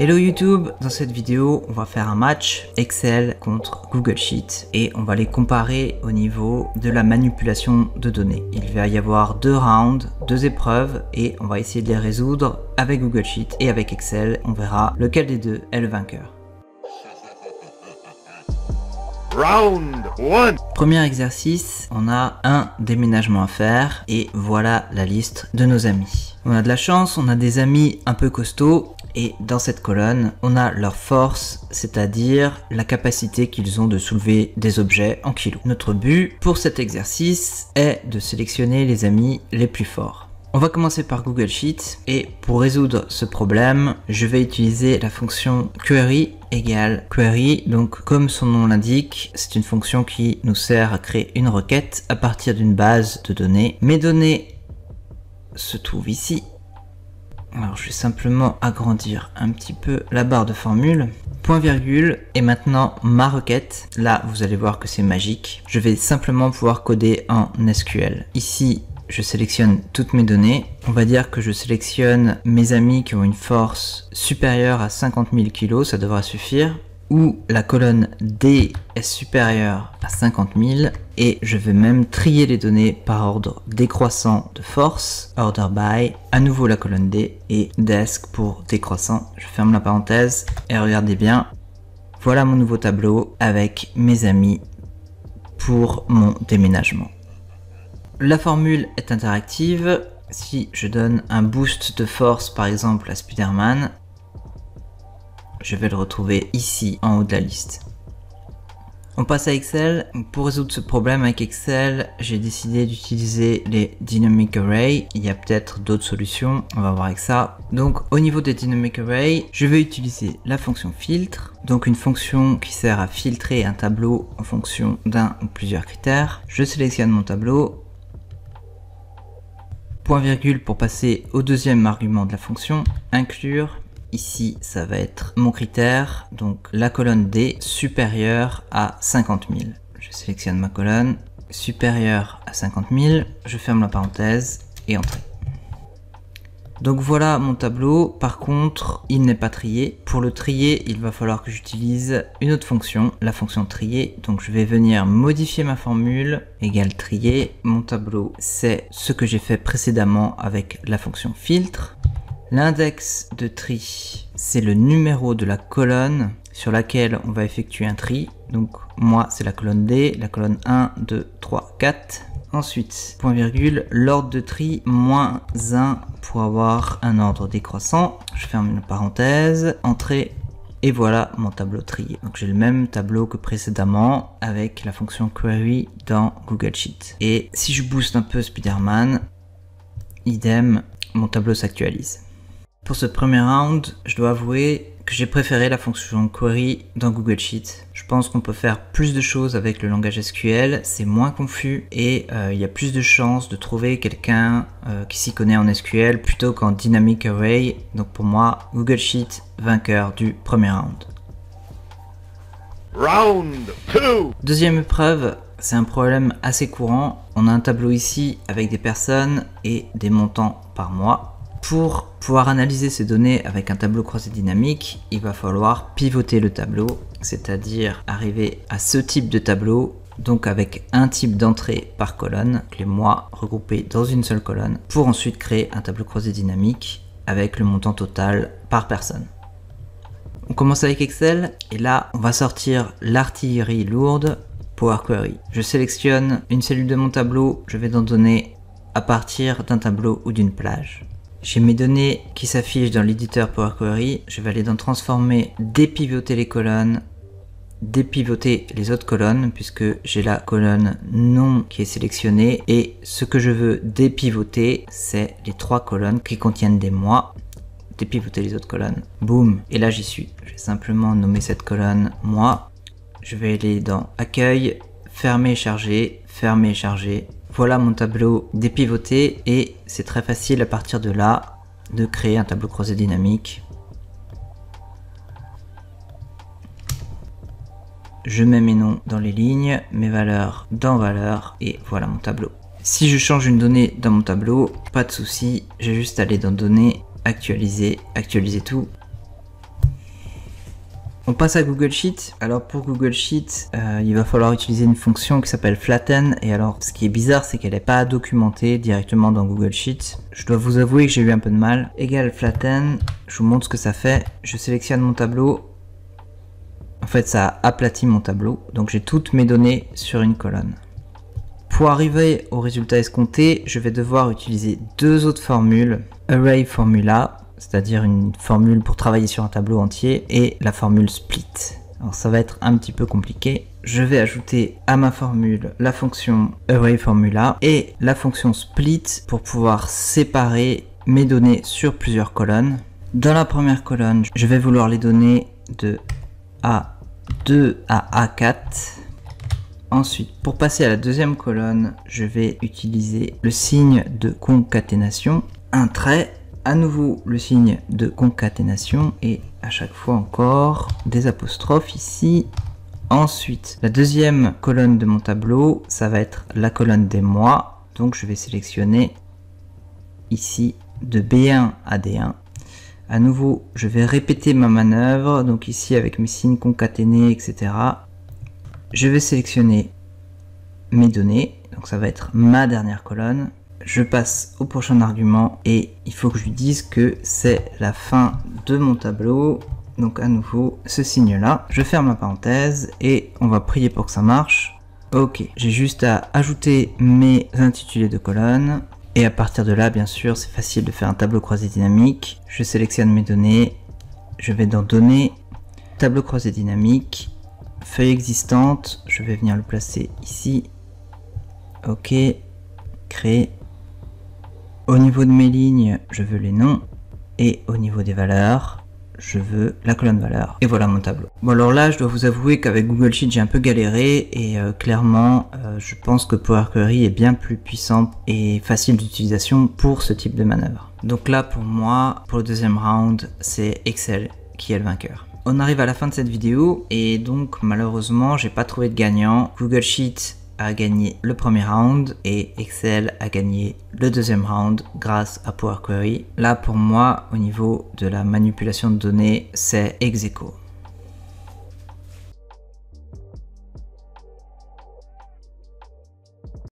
Hello YouTube, dans cette vidéo on va faire un match Excel contre Google Sheet et on va les comparer au niveau de la manipulation de données. Il va y avoir deux rounds, deux épreuves et on va essayer de les résoudre avec Google Sheet et avec Excel. On verra lequel des deux est le vainqueur. Round 1. Premier exercice, on a un déménagement à faire et voilà la liste de nos amis. On a de la chance, on a des amis un peu costauds et dans cette colonne, on a leur force, c'est-à-dire la capacité qu'ils ont de soulever des objets en kilos. Notre but pour cet exercice est de sélectionner les amis les plus forts. On va commencer par Google Sheet et pour résoudre ce problème, je vais utiliser la fonction query égale query. Donc comme son nom l'indique, c'est une fonction qui nous sert à créer une requête à partir d'une base de données. Mes données se trouvent ici. Alors je vais simplement agrandir un petit peu la barre de formule. Point virgule et maintenant ma requête. Là vous allez voir que c'est magique. Je vais simplement pouvoir coder en SQL. Ici je sélectionne toutes mes données. On va dire que je sélectionne mes amis qui ont une force supérieure à 50 000 kg, ça devra suffire. Ou la colonne D est supérieure à 50 000. Et je vais même trier les données par ordre décroissant de force. Order by, à nouveau la colonne D et desk pour décroissant. Je ferme la parenthèse et regardez bien. Voilà mon nouveau tableau avec mes amis pour mon déménagement. La formule est interactive. Si je donne un boost de force par exemple à Spider-Man, je vais le retrouver ici en haut de la liste. On passe à Excel. Pour résoudre ce problème avec Excel, j'ai décidé d'utiliser les Dynamic Array. Il y a peut-être d'autres solutions, on va voir avec ça. Donc au niveau des Dynamic Array, je vais utiliser la fonction filtre. Donc une fonction qui sert à filtrer un tableau en fonction d'un ou plusieurs critères. Je sélectionne mon tableau. Point virgule pour passer au deuxième argument de la fonction, inclure. Ici, ça va être mon critère, donc la colonne D supérieure à 50 000. Je sélectionne ma colonne, supérieure à 50 000, je ferme la parenthèse et entrée. Donc voilà mon tableau, par contre, il n'est pas trié. Pour le trier, il va falloir que j'utilise une autre fonction, la fonction trier. Donc je vais venir modifier ma formule, égale trier. Mon tableau, c'est ce que j'ai fait précédemment avec la fonction filtre. L'index de tri, c'est le numéro de la colonne sur laquelle on va effectuer un tri. Donc moi, c'est la colonne D, la colonne 1, 2, 3, 4. Ensuite, point virgule, l'ordre de tri, moins 1 pour avoir un ordre décroissant. Je ferme une parenthèse, entrée, et voilà mon tableau trié. Donc j'ai le même tableau que précédemment avec la fonction query dans Google Sheet. Et si je booste un peu Spider-Man, idem, mon tableau s'actualise. Pour ce premier round, je dois avouer que j'ai préféré la fonction query dans Google Sheet. Je pense qu'on peut faire plus de choses avec le langage SQL, c'est moins confus et il y a plus de chances de trouver quelqu'un qui s'y connaît en SQL plutôt qu'en Dynamic Array. Donc pour moi, Google Sheet vainqueur du premier round. Round 2. Deuxième épreuve, c'est un problème assez courant. On a un tableau ici avec des personnes et des montants par mois. Pour pouvoir analyser ces données avec un tableau croisé dynamique, il va falloir pivoter le tableau, c'est-à-dire arriver à ce type de tableau, donc avec un type d'entrée par colonne, les mois regroupés dans une seule colonne, pour ensuite créer un tableau croisé dynamique avec le montant total par personne. On commence avec Excel et là on va sortir l'artillerie lourde, Power Query. Je sélectionne une cellule de mon tableau, je vais en donner à partir d'un tableau ou d'une plage. J'ai mes données qui s'affichent dans l'éditeur Power Query. Je vais aller dans Transformer, dépivoter les colonnes, dépivoter les autres colonnes puisque j'ai la colonne non qui est sélectionnée et ce que je veux dépivoter, c'est les trois colonnes qui contiennent des mois. Dépivoter les autres colonnes. Boum. Et là j'y suis. Je vais simplement nommer cette colonne mois. Je vais aller dans Accueil, fermer et charger, fermer et charger. Voilà mon tableau dépivoté et c'est très facile à partir de là de créer un tableau croisé dynamique. Je mets mes noms dans les lignes, mes valeurs dans valeurs et voilà mon tableau. Si je change une donnée dans mon tableau, pas de souci, j'ai juste à aller dans données, actualiser, actualiser tout. On passe à Google Sheet. Alors pour Google Sheet, il va falloir utiliser une fonction qui s'appelle flatten. Et alors ce qui est bizarre, c'est qu'elle n'est pas documentée directement dans Google Sheet. Je dois vous avouer que j'ai eu un peu de mal. Égal flatten, je vous montre ce que ça fait. Je sélectionne mon tableau. En fait, ça a aplati mon tableau. Donc j'ai toutes mes données sur une colonne. Pour arriver au résultat escompté, je vais devoir utiliser deux autres formules. Array formula, c'est-à-dire une formule pour travailler sur un tableau entier, et la formule split. Alors ça va être un petit peu compliqué. Je vais ajouter à ma formule la fonction array formula et la fonction split pour pouvoir séparer mes données sur plusieurs colonnes. Dans la première colonne, je vais vouloir les données de A2 à A4. Ensuite, pour passer à la deuxième colonne, je vais utiliser le signe de concaténation, un trait, à nouveau le signe de concaténation et à chaque fois encore des apostrophes ici. Ensuite, la deuxième colonne de mon tableau, ça va être la colonne des mois. Donc je vais sélectionner ici de B1 à D1. À nouveau, je vais répéter ma manœuvre, donc ici avec mes signes concaténés, etc. Je vais sélectionner mes données, donc ça va être ma dernière colonne. Je passe au prochain argument et il faut que je lui dise que c'est la fin de mon tableau. Donc à nouveau, ce signe-là. Je ferme la parenthèse et on va prier pour que ça marche. Ok, j'ai juste à ajouter mes intitulés de colonnes. Et à partir de là, bien sûr, c'est facile de faire un tableau croisé dynamique. Je sélectionne mes données. Je vais dans Données, Tableau croisé dynamique. Feuille existante, je vais venir le placer ici. Ok, créer. Au niveau de mes lignes, je veux les noms. Et au niveau des valeurs, je veux la colonne valeur. Et voilà mon tableau. Bon alors là, je dois vous avouer qu'avec Google Sheet, j'ai un peu galéré. Et clairement, je pense que Power Query est bien plus puissant et facile d'utilisation pour ce type de manœuvre. Donc là, pour moi, pour le deuxième round, c'est Excel qui est le vainqueur. On arrive à la fin de cette vidéo et donc malheureusement j'ai pas trouvé de gagnant. Google Sheet a gagné le premier round et Excel a gagné le deuxième round grâce à Power Query. Là pour moi au niveau de la manipulation de données c'est ex aequo.